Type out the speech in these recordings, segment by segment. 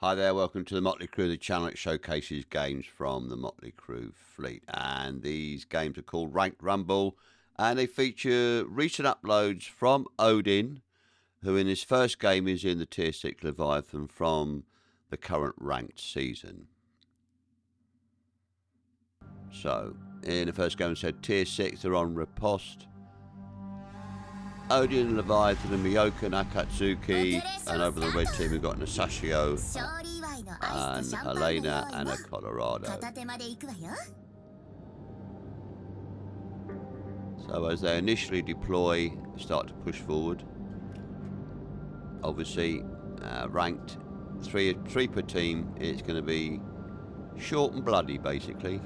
Hi there, welcome to the Motley Crew, the channel that showcases games from the Motley Crew fleet. And these games are called Ranked Rumble, and they feature recent uploads from Odin, who in his first game is in the Tier 6 Leviathan from the current Ranked season. So, in the first game, it said Tier 6 are on Riposte. Odin, Leviathan, and Miyoka and Akatsuki, and over the red team we've got an Asashio, and Helena, and a Colorado. So as they initially deploy, start to push forward. Obviously, ranked three per team, it's going to be short and bloody, basically.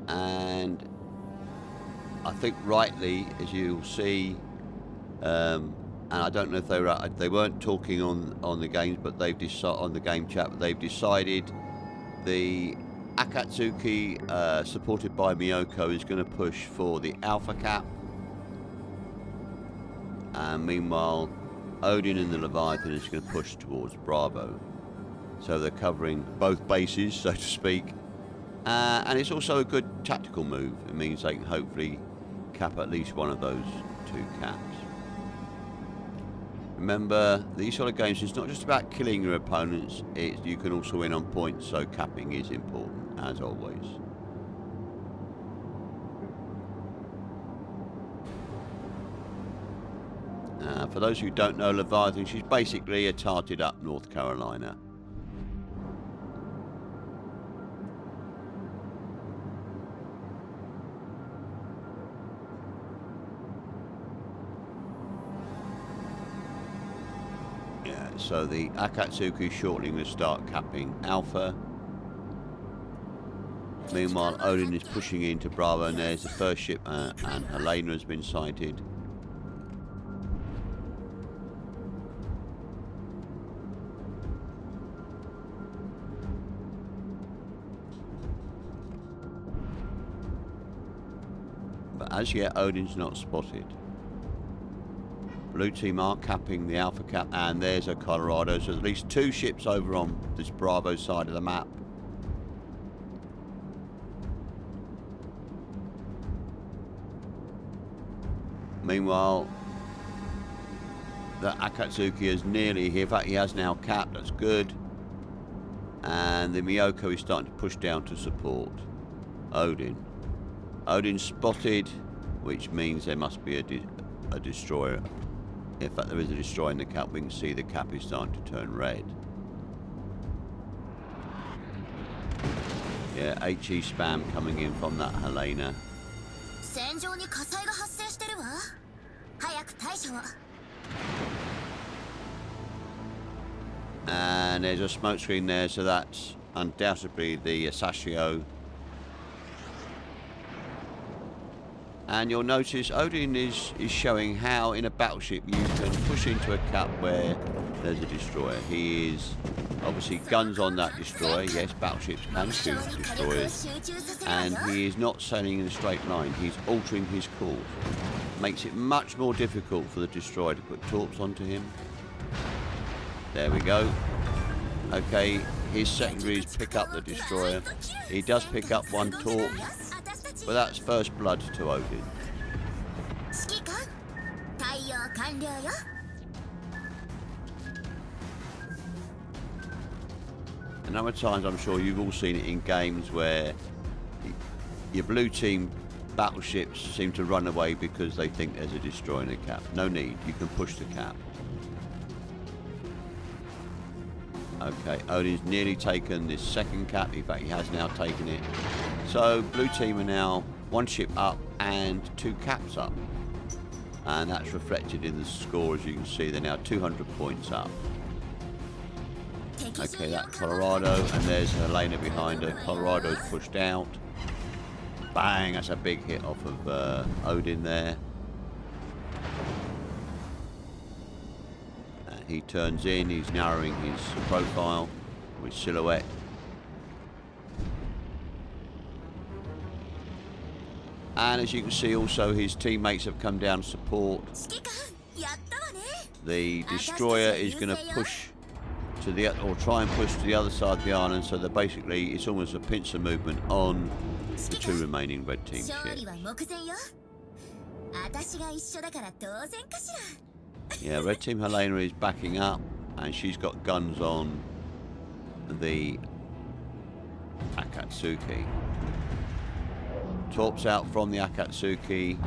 And I think rightly, as you'll see, and I don't know if they weren't talking on the games, but they've decided on the game chat, but they've decided the Akatsuki, supported by Miyoko, is going to push for the Alpha Cap, and meanwhile Odin and the Leviathan is going to push towards Bravo. So they're covering both bases, so to speak. And it's also a good tactical move. It means they can hopefully cap at least one of those two caps. Remember, these sort of games, it's not just about killing your opponents, you can also win on points, so capping is important, as always. For those who don't know Leviathan, she's basically a tarted up North Carolina. So the Akatsuki shortly will start capping Alpha. Meanwhile, Odin is pushing into Bravo, and there's the first ship, and Helena has been sighted. But as yet, Odin's not spotted. Blue team are capping the Alpha Cap, and there's a Colorado, so at least two ships over on this Bravo side of the map. Meanwhile, the Akatsuki is nearly here. In fact, he has now capped, that's good. And the Miyoko is starting to push down to support Odin. Odin spotted, which means there must be a destroyer. In fact, there is a destroyer in the cap. We can see the cap is starting to turn red. Yeah, HE spam coming in from that Helena. And there's a smoke screen there, so that's undoubtedly the Asashio. And you'll notice Odin is showing how in a battleship you can push into a cap where there's a destroyer. He is obviously guns on that destroyer. Yes, battleships can shoot destroyers. And he is not sailing in a straight line. He's altering his course. Makes it much more difficult for the destroyer to put torps onto him. There we go. Okay, his secondaries pick up the destroyer. He does pick up one torp. But that's first blood to Odin. A number of times I'm sure you've all seen it in games where your blue team battleships seem to run away because they think there's a destroyer in the cap. No need, you can push the cap. Okay, Odin's nearly taken this second cap. In fact, he has now taken it. So, blue team are now one ship up and two caps up. And that's reflected in the score. As you can see, they're now 200 points up. Okay, that Colorado, and there's Helena behind her. Colorado's pushed out. Bang, that's a big hit off of Odin there. He turns in, he's narrowing his profile with silhouette. And as you can see, also his teammates have come down to support. The destroyer is going to push to the, or try and push to the other side of the island, so that basically it's almost a pincer movement on the 2 remaining red team ships. Yeah, red team Helena is backing up, and she's got guns on the Akatsuki. Torps out from the Akatsuki.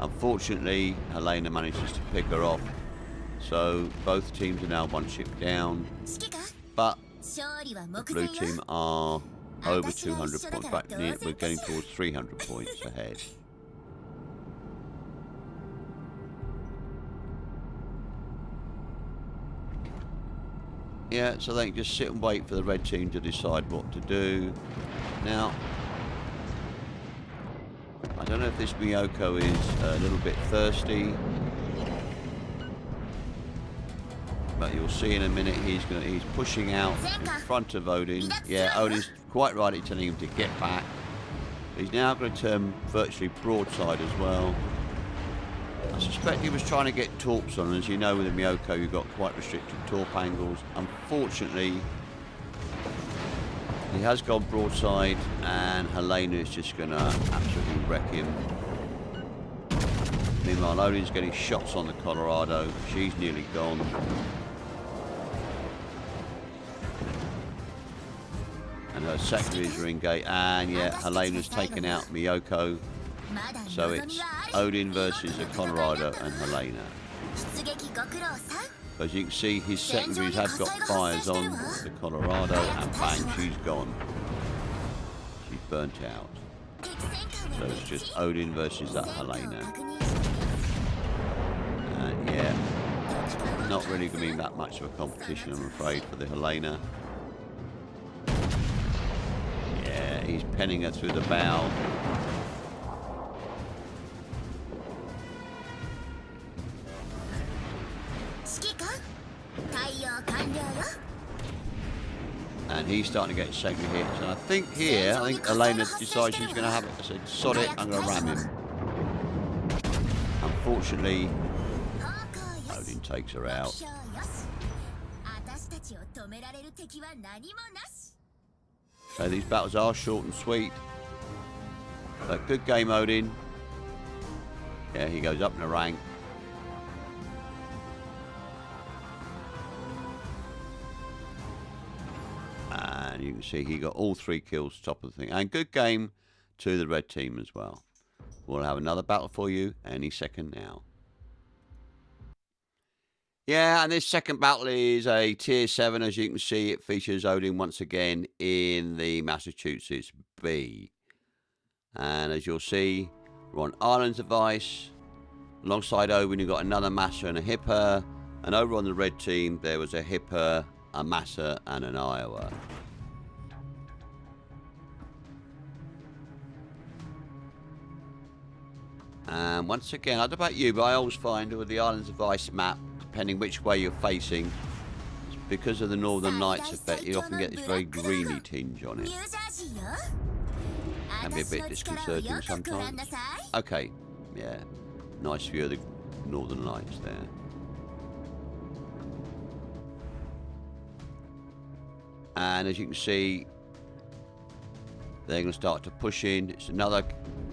Unfortunately, Helena manages to pick her off, so both teams are now 1 ship down, but the blue team are over 200 points. Back near, we're getting towards 300 points ahead. Yeah, so they can just sit and wait for the red team to decide what to do. Now, I don't know if this Miyoko is a little bit thirsty, but you'll see in a minute he's pushing out in front of Odin. Yeah, Odin's quite right in telling him to get back. He's now going to turn virtually broadside as well. I suspect he was trying to get torps on, and as you know with the Miyoko you've got quite restricted torp angles. Unfortunately, he has gone broadside, and Helena is just going to absolutely wreck him. Meanwhile, Odin's getting shots on the Colorado. She's nearly gone. And her secondaries are engaged. And yeah, Helena's taken out Miyoko. So it's Odin versus the Colorado and Helena. As you can see, his secondaries have got fires on the Colorado, and bang, she's gone. She's burnt out. So it's just Odin versus that Helena. And yeah, not really going to be that much of a competition, I'm afraid, for the Helena. Yeah, he's penning her through the bow. And he's starting to get second hits, and I think Helena decides she's going to have it. I said, sod it, I'm going to ram him. Unfortunately, Odin takes her out. So these battles are short and sweet. But good game, Odin. Yeah, he goes up in the rank. And you can see he got all 3 kills, top of the thing. And good game to the red team as well. We'll have another battle for you any second now. Yeah, and this second battle is a tier 7. As you can see, it features Odin once again in the Massachusetts B. And as you'll see, we're on Islands of Ice. Alongside Odin, you've got another Massa and a Hipper. And over on the red team, there was a Hipper, a Massa, and an Iowa. And once again, I don't know about you, but I always find with the Islands of Ice map, depending which way you're facing, because of the Northern Lights effect, you often get this very greeny tinge on it. Can be a bit disconcerting sometimes. Okay, yeah, nice view of the Northern Lights there. And as you can see, they're going to start to push in. It's another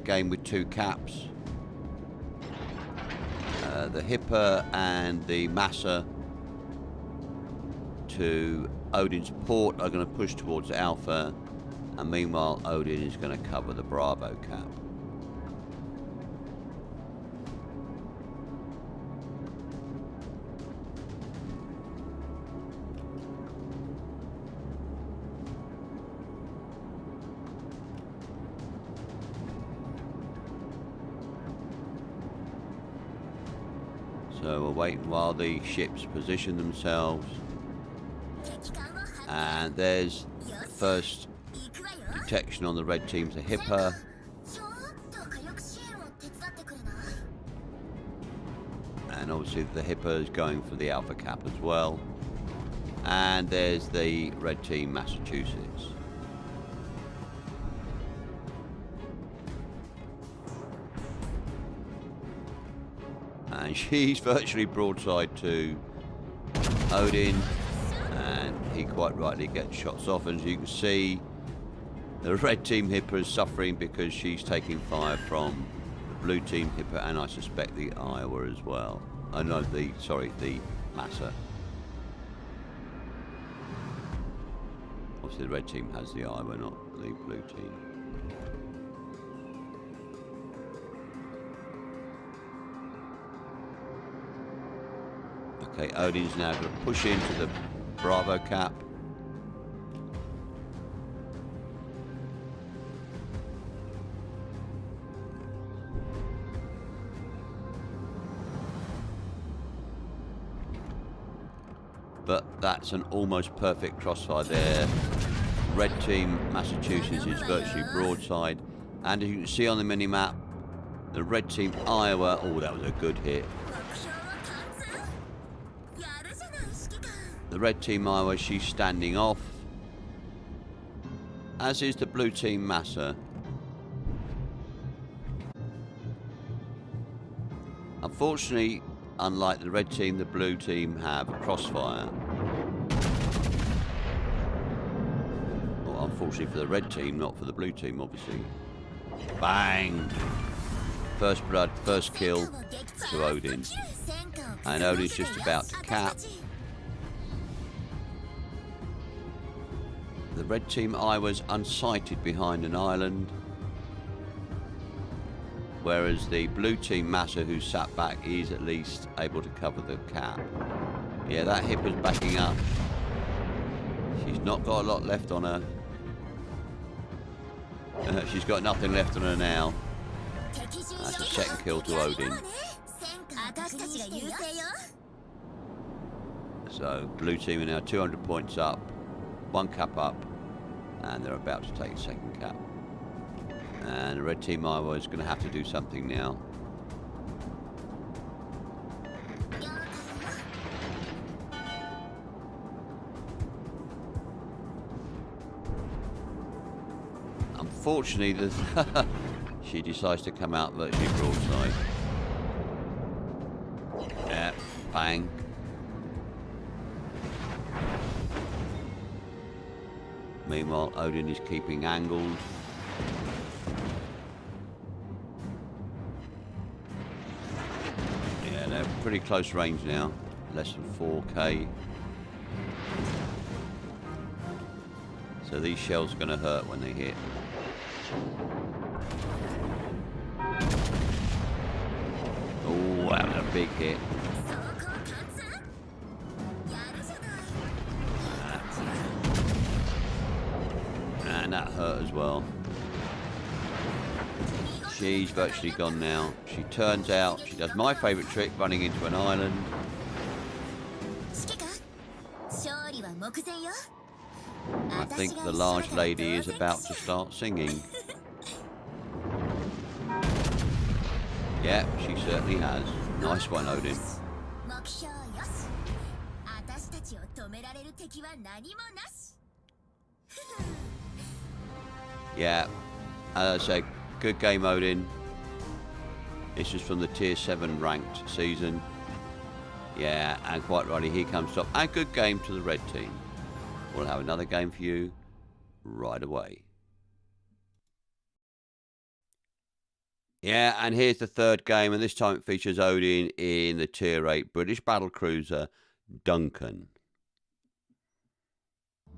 game with 2 caps. The Hipper and the Massa to Odin's port are going to push towards Alpha, and meanwhile Odin is going to cover the Bravo cap. So we're waiting while the ships position themselves. And there's the first detection on the red team's a Hipper. And obviously the Hipper is going for the Alpha cap as well. And there's the red team Massachusetts. And she's virtually broadside to Odin, and he quite rightly gets shots off. As you can see, the red team Hipper is suffering because she's taking fire from the blue team Hipper, and I suspect the Iowa as well. Oh no, the Massa. Obviously the red team has the Iowa, not the blue team. Okay, Odin's now going to push into the Bravo cap. But that's an almost perfect crossfire there. Red team Massachusetts is virtually broadside. And as you can see on the mini-map, the red team Iowa, oh, that was a good hit. The red team Iowa, she's standing off, as is the blue team Massa. Unfortunately, unlike the red team, the blue team have a crossfire. Well, unfortunately for the red team, not for the blue team, obviously. Bang! First blood, first kill to Odin. And Odin's just about to cap. The red team Iowa's unsighted behind an island, whereas the blue team Massa, who sat back, is at least able to cover the cap. Yeah, that Hipper's backing up. She's not got a lot left on her. She's got nothing left on her now. That's a second kill to Odin. So, blue team are now 200 points up. One cap up, and they're about to take a second cap. And the red team Iowa is going to have to do something now. Unfortunately, she decides to come out virtually broadside. Yeah, bang. Meanwhile, Odin is keeping angled. Yeah, they're pretty close range now. Less than 4k. So these shells are going to hurt when they hit. Oh, that was a big hit. And that hurt as well. She's virtually gone now. She turns out, she does my favourite trick, running into an island. I think the large lady is about to start singing. Yeah, she certainly has. Nice one, Odin. Yeah, as I say, good game, Odin. This is from the Tier 7 ranked season. Yeah, and quite rightly, here comes top. And good game to the red team. We'll have another game for you right away. Yeah, and here's the third game, and this time it features Odin in the Tier 8 British battlecruiser Duncan.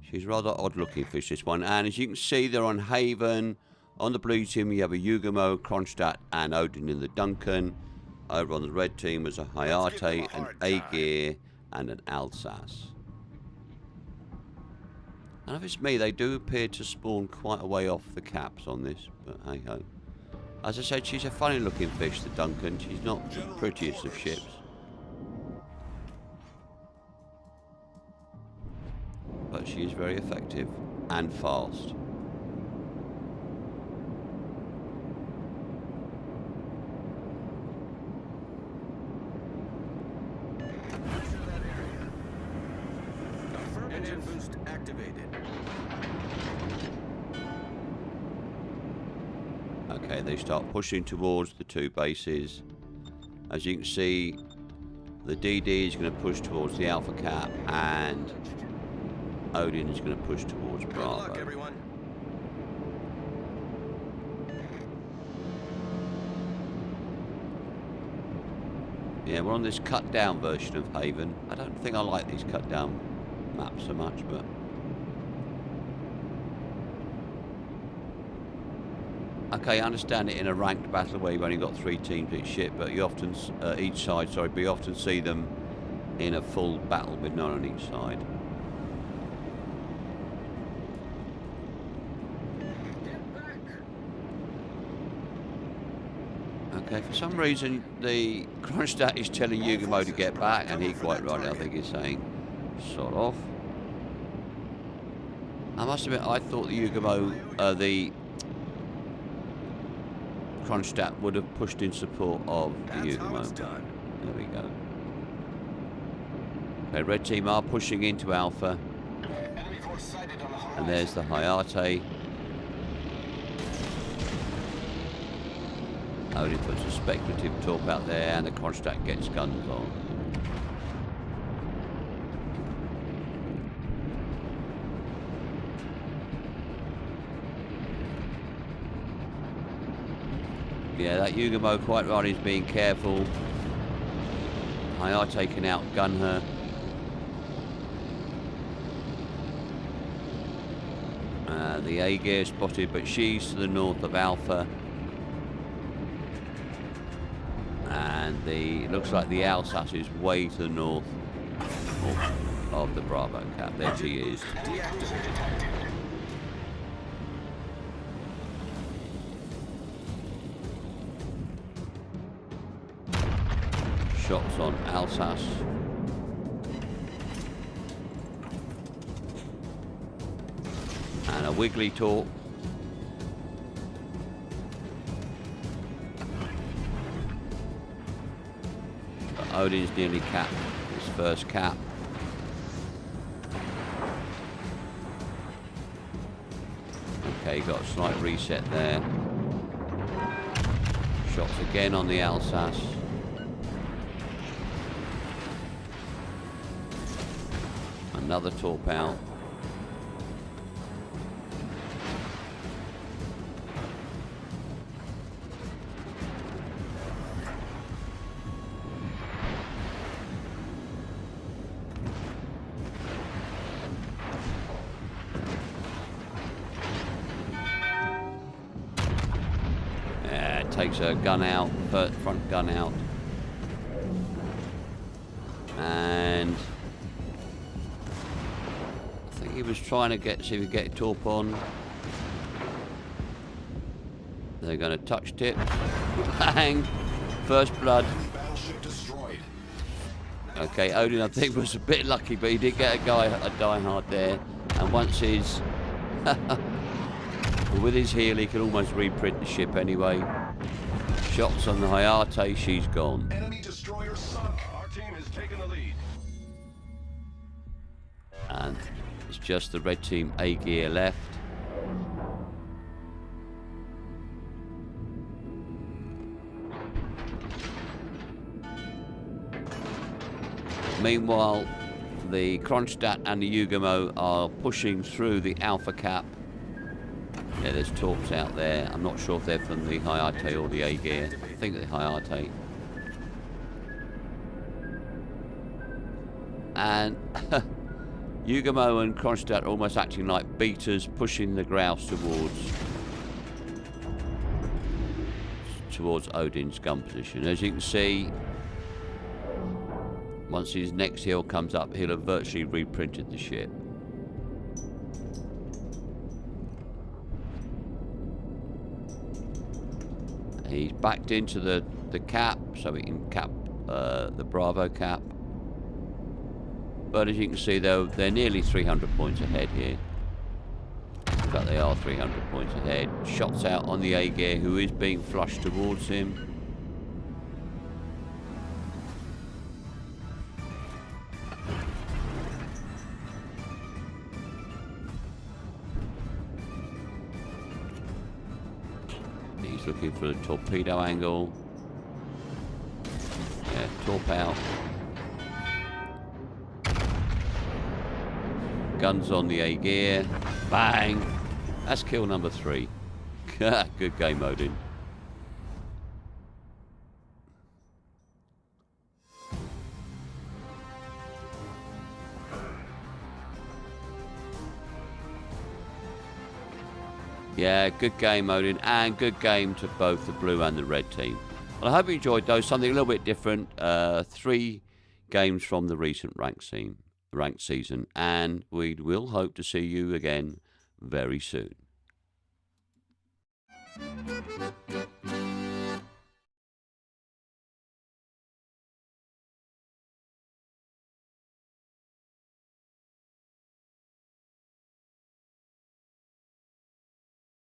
She's a rather odd-looking fish, this one. And as you can see, they're on Haven. On the blue team, you have a Yugamo, Kronstadt, and Odin in the Duncan. Over on the red team was a Hayate, an Aegir, and an Alsace. And if it's me, they do appear to spawn quite a way off the caps on this, but hey-ho. As I said, she's a funny-looking fish, the Duncan. She's not the prettiest of ships. But she is very effective and fast. Engine boost activated. Okay, they start pushing towards the two bases. As you can see, the DD is going to push towards the Alpha Cap, and Odin is going to push towards Bravo. Good luck, everyone. Yeah, we're on this cut down version of Haven. I don't think I like these cut down maps so much, but okay, I understand it in a ranked battle where you've only got 3 teams each ship, but you often each side, sorry, but you often see them in a full battle with none on each side. Okay, for some reason the Kronstadt is telling Yugamo to get back, and he quite rightly, I think, is saying sod off. I must admit, I thought the Yugamo, the Kronstadt would have pushed in support of the Yugamo. There we go. Okay, red team are pushing into Alpha, and there's the Hayate. Odin puts a speculative torp out there, and the Kronstadt gets guns on. Yeah, that Yugamo quite right is being careful. Hayate can outgun her. The A-gear spotted, but she's to the north of Alpha. And it looks like the Alsace is way to the north of the Bravo Cap. There she is. Shots on Alsace. And a wiggly torp. But Odin's nearly capped his first cap. Okay, got a slight reset there. Shots again on the Alsace. Another torp out. Takes her gun out, front gun out, and I think he was trying to see if he could get a torp on. They're going to touch tip. Bang! First blood. Okay, Odin I think was a bit lucky, but he did get a die hard there, and once his with his heel he can almost reprint the ship anyway. Shots on the Hayate, she's gone. Enemy destroyer sunk. Our team has taken the lead. And it's just the red team A gear left. Meanwhile, the Kronstadt and the Yugamo are pushing through the Alpha Cap. Yeah, there's torps out there. I'm not sure if they're from the Hayate or the A-gear. I think the Hayate. And Yugamo and Kronstadt are almost acting like beaters, pushing the grouse towards Odin's gun position. As you can see, once his next hill comes up, he'll have virtually reprinted the ship. He's backed into the cap, so he can cap the Bravo Cap. But as you can see, though, they're nearly 300 points ahead here. In fact, they are 300 points ahead. Shots out on the A-gear, who is being flushed towards him. He's looking for the torpedo angle. torp out. Guns on the A gear. Bang! That's kill number 3. Good game, Odin. Yeah, good game, Odin, and good game to both the blue and the red team. Well, I hope you enjoyed those. Something a little bit different. 3 games from the recent ranked season, and we will hope to see you again very soon.